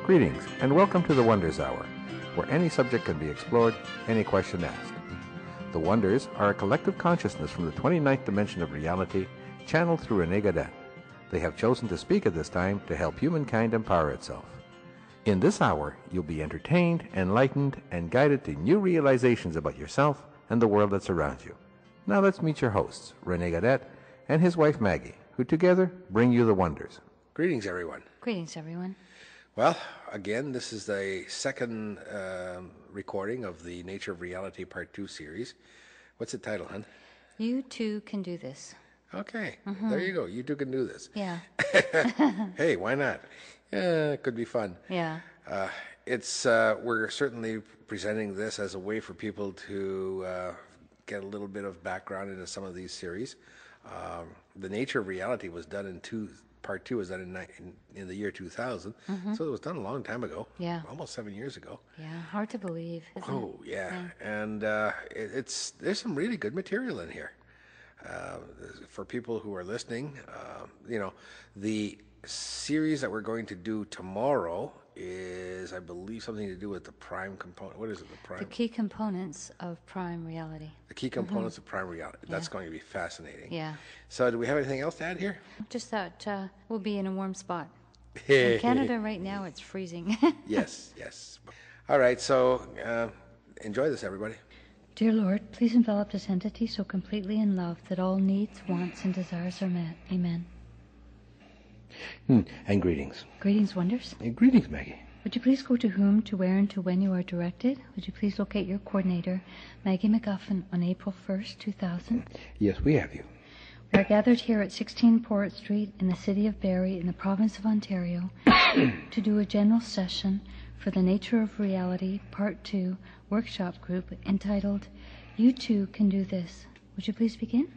Greetings, and welcome to the Wonders Hour, where any subject can be explored, any question asked. The Wonders are a collective consciousness from the 29th dimension of reality, channeled through Rene Gadet. They have chosen to speak at this time to help humankind empower itself. In this hour, you'll be entertained, enlightened, and guided to new realizations about yourself and the world that surrounds you. Now let's meet your hosts, Rene Gadet and his wife Maggie, who together bring you the Wonders. Greetings, everyone. Greetings, everyone. Well, again, this is the second recording of the Nature of Reality Part 2 series. What's the title, hon? You too can do this. Okay, There you go. You too can do this. Yeah. Hey, why not? Yeah, it could be fun. Yeah. We're certainly presenting this as a way for people to get a little bit of background into some of these series. The Nature of Reality was done Part 2 was done in the year 2000, so it was done a long time ago. Yeah. Almost 7 years ago. Yeah, hard to believe, isn't it? Oh, yeah. And there's some really good material in here. For people who are listening, the series that we're going to do tomorrow is, I believe, something to do with the prime component. What is it, the prime? The key components of prime reality. The key components of prime reality. That's going to be fascinating. Yeah. So do we have anything else to add here? Just that we'll be in a warm spot. In Canada right now, it's freezing. Yes. All right, so enjoy this, everybody. Dear Lord, please envelop this entity so completely in love that all needs, wants, and desires are met. Amen. And greetings. Greetings, Wonders. Greetings, Maggie. Would you please go to whom, to where, and to when you are directed? Would you please locate your coordinator, Maggie McGuffin, on April 1st, 2000? Yes, we have you. We are gathered here at 16 Port Street in the city of Barrie in the province of Ontario to do a general session for the Nature of Reality Part 2 workshop group entitled, You Too Can Do This. Would you please begin?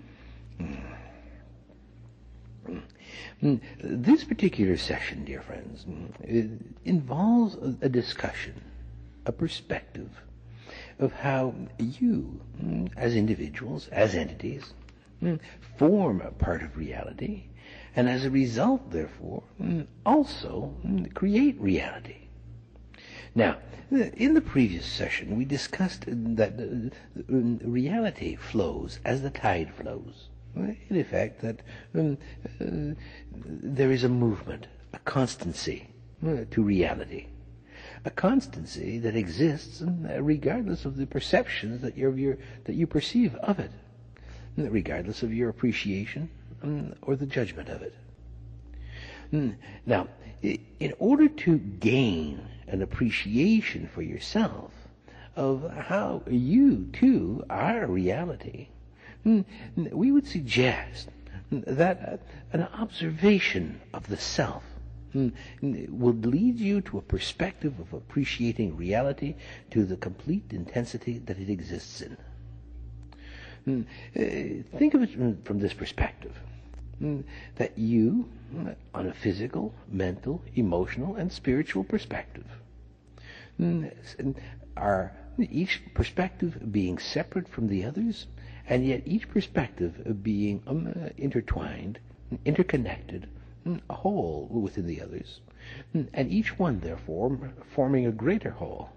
This particular session, dear friends, involves a discussion, a perspective of how you, as individuals, as entities, form a part of reality, and as a result, therefore, also create reality. Now, in the previous session, we discussed that reality flows as the tide flows. In effect, that there is a movement, a constancy to reality, a constancy that exists regardless of the perceptions that you perceive of it, regardless of your appreciation or the judgment of it. Now, in order to gain an appreciation for yourself of how you too are reality, we would suggest that an observation of the self will lead you to a perspective of appreciating reality to the complete intensity that it exists in. Think of it from this perspective, that you, on a physical, mental, emotional, and spiritual perspective, are each perspective being separate from the others, and yet each perspective being intertwined, interconnected, a whole within the others, and each one, therefore, forming a greater whole.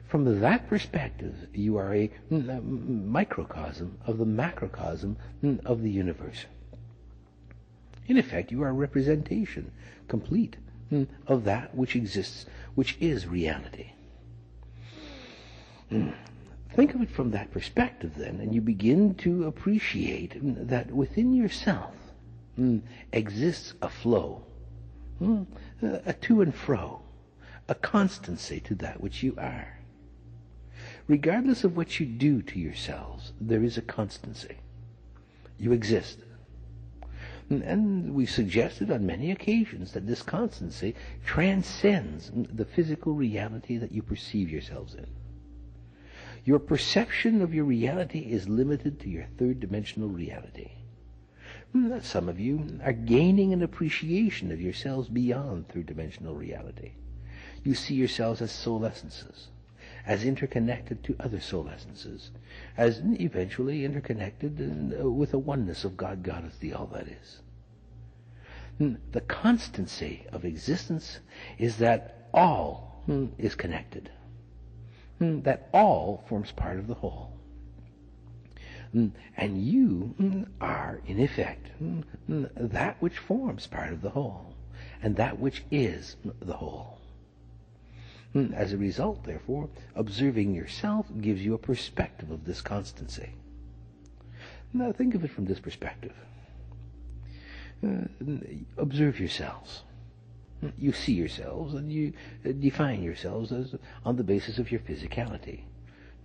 From that perspective, you are a microcosm of the macrocosm of the universe. In effect, you are a representation, complete, of that which exists, which is reality. Think of it from that perspective, then, and you begin to appreciate that within yourself exists a flow, a to and fro, a constancy to that which you are. Regardless of what you do to yourselves, there is a constancy. You exist. And we suggested on many occasions that this constancy transcends the physical reality that you perceive yourselves in. Your perception of your reality is limited to your third-dimensional reality. Some of you are gaining an appreciation of yourselves beyond third-dimensional reality. You see yourselves as soul essences, as interconnected to other soul essences, as eventually interconnected with a oneness of God, Goddess, the All That Is. The constancy of existence is that all is connected, that all forms part of the whole. And you are, in effect, that which forms part of the whole, and that which is the whole. As a result, therefore, observing yourself gives you a perspective of this constancy. Now think of it from this perspective. Observe yourselves. You see yourselves and you define yourselves as on the basis of your physicality.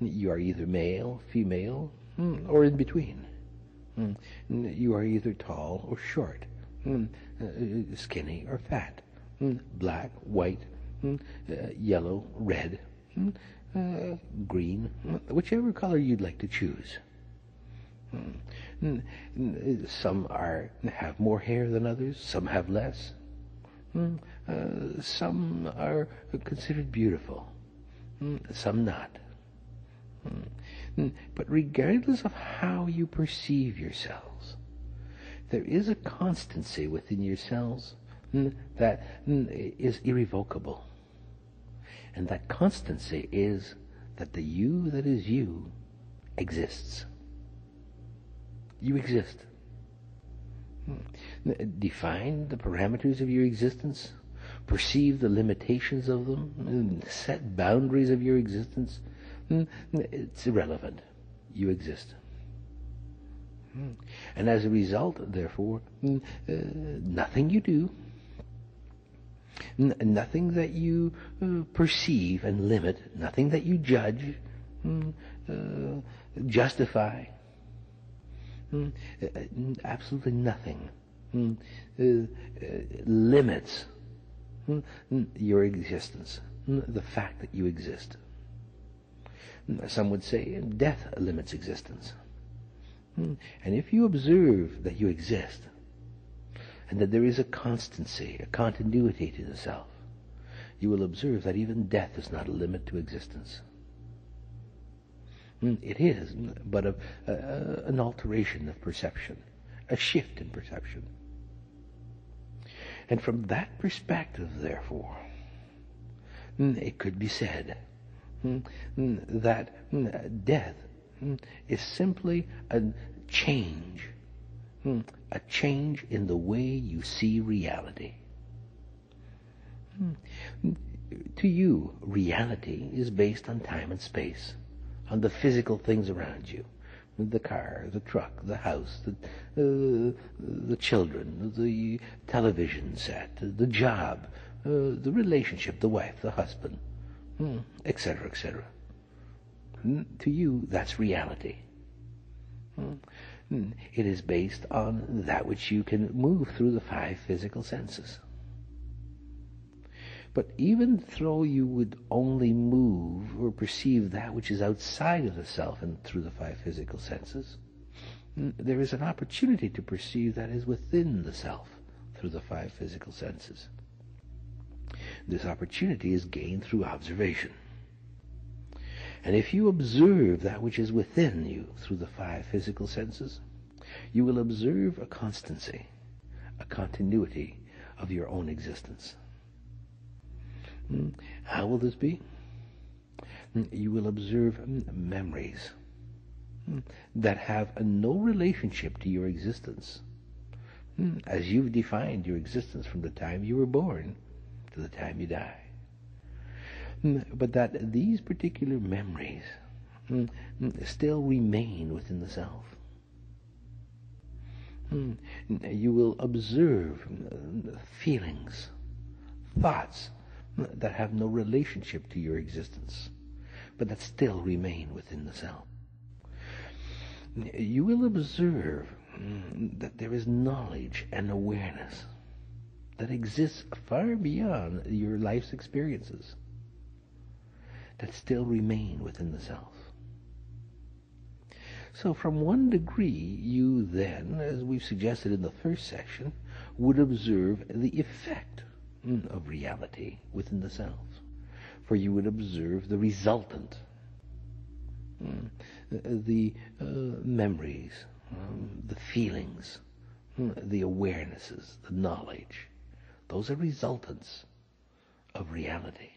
You are either male, female, or in between. You are either tall or short, skinny or fat, black, white, yellow, red, green, whichever color you'd like to choose. Some have more hair than others, some have less. Some are considered beautiful, some not. But regardless of how you perceive yourselves, there is a constancy within yourselves that is irrevocable. And that constancy is that the you that is you exists. You exist. Define the parameters of your existence, perceive the limitations of them, set boundaries of your existence. It's irrelevant. You exist. And as a result, therefore, nothing you do, nothing that you perceive and limit, nothing that you judge, justify, absolutely nothing limits your existence, the fact that you exist. Some would say death limits existence. And if you observe that you exist, and that there is a constancy, a continuity to the self, you will observe that even death is not a limit to existence. It is but an alteration of perception, a shift in perception. And from that perspective, therefore, it could be said that death is simply a change in the way you see reality. To you, reality is based on time and space, on the physical things around you, the car, the truck, the house, the children, the television set, the job, the relationship, the wife, the husband, etc., etc. To you, that's reality. It is based on that which you can move through the five physical senses. But even though you would only move or perceive that which is outside of the self and through the five physical senses, there is an opportunity to perceive that is within the self through the five physical senses. This opportunity is gained through observation. And if you observe that which is within you through the five physical senses, you will observe a constancy, a continuity of your own existence. How will this be? You will observe memories that have no relationship to your existence, as you've defined your existence from the time you were born to the time you die. But that these particular memories still remain within the self. You will observe feelings, thoughts that have no relationship to your existence, but that still remain within the self. You will observe that there is knowledge and awareness that exists far beyond your life's experiences, that still remain within the self. So from one degree, you then, as we've suggested in the first section, would observe the effect of reality within the self. For you would observe the resultant, the memories, the feelings, the awarenesses, the knowledge, those are resultants of reality.